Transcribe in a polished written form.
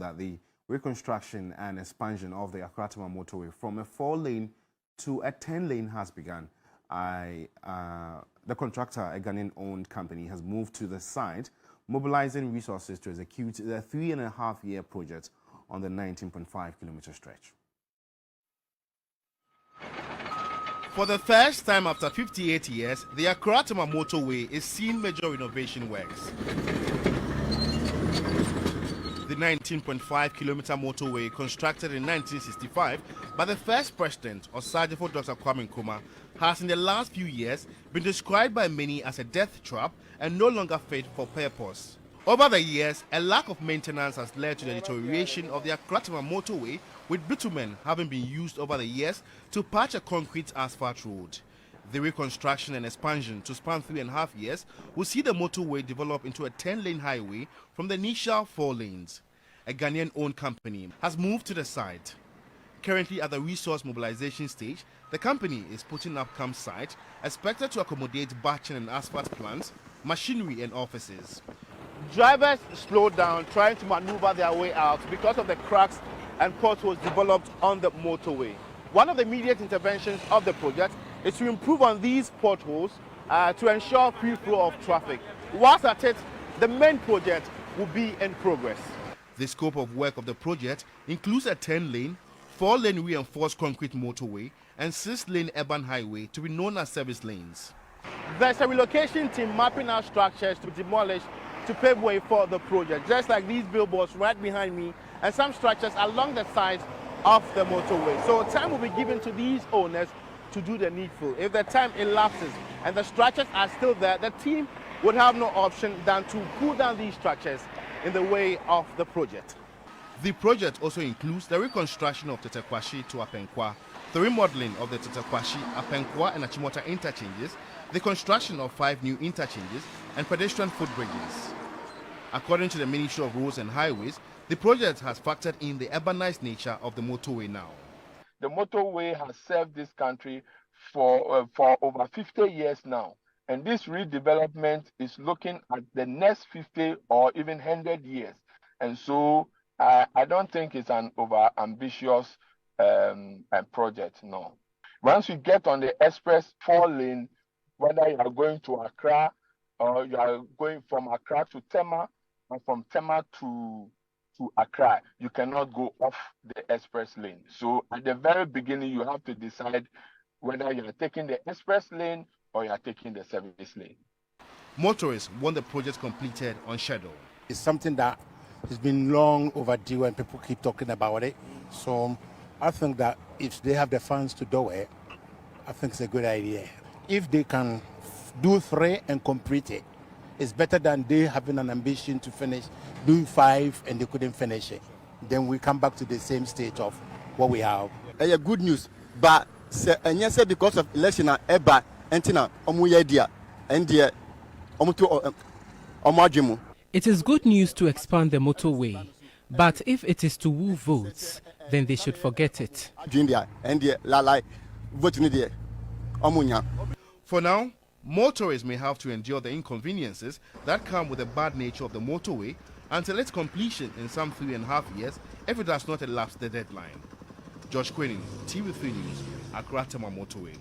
that the reconstruction and expansion of the Accra-Tema motorway from a 4-lane to a 10-lane has begun. The contractor, a Ghanaian-owned company, has moved to the site, mobilizing resources to execute the 3.5-year project on the 19.5-kilometer stretch. For the first time after 58 years, the Accra-Tema motorway is seeing major renovation works. The 19.5-kilometer motorway, constructed in 1965 by the first president, Osajifo Dr. Kwame Nkrumah, has in the last few years been described by many as a death trap and no longer fit for purpose. Over the years, a lack of maintenance has led to the deterioration of the Accra-Tema motorway, with bitumen having been used over the years to patch a concrete asphalt road. The reconstruction and expansion to span 3.5 years will see the motorway develop into a 10-lane highway from the initial 4 lanes. A Ghanaian-owned company has moved to the site. Currently at the resource mobilization stage, the company is putting up campsite expected to accommodate batching and asphalt plants, machinery and offices. Drivers slowed down trying to maneuver their way out because of the cracks and potholes developed on the motorway. One of the immediate interventions of the project is to improve on these potholes to ensure free flow of traffic. Whilst at it, the main project will be in progress. The scope of work of the project includes a 10-lane, 4-lane reinforced concrete motorway and 6-lane urban highway to be known as service lanes. There's a relocation team mapping out structures to demolish to pave way for the project, just like these billboards right behind me and some structures along the sides of the motorway. So time will be given to these owners to do the needful. If the time elapses and the structures are still there, the team would have no option than to pull down these structures in the way of the project. The project also includes the reconstruction of Tetekwashi to Apenkwa, the remodeling of the Tetekwashi, Apenkwa and Achimota interchanges, the construction of 5 new interchanges and pedestrian footbridges. According to the Ministry of Roads and Highways, the project has factored in the urbanized nature of the motorway now. The motorway has served this country for over 50 years now. And this redevelopment is looking at the next 50 or even 100 years. And so I don't think it's an over-ambitious project, no. Once you get on the express 4-lane, whether you are going to Accra or you are going from Accra to Tema, and from Tema to Accra, you cannot go off the express lane. So at the very beginning, you have to decide whether you are taking the express lane or you are taking the service lane. Motorists want the project completed on schedule. It's something that has been long overdue and people keep talking about it. So I think that if they have the funds to do it, I think it's a good idea. If they can do 3 and complete it, it's better than they having an ambition to finish, doing 5 and they couldn't finish it. Then we come back to the same state of what we have. Good news, but yes, because of election, it is good news to expand the motorway, but if it is to woo votes, then they should forget it. For now, motorists may have to endure the inconveniences that come with the bad nature of the motorway until its completion in some 3.5 years if it does not elapse the deadline. George Quinning, TV3 News, Accra-Tema Motorway.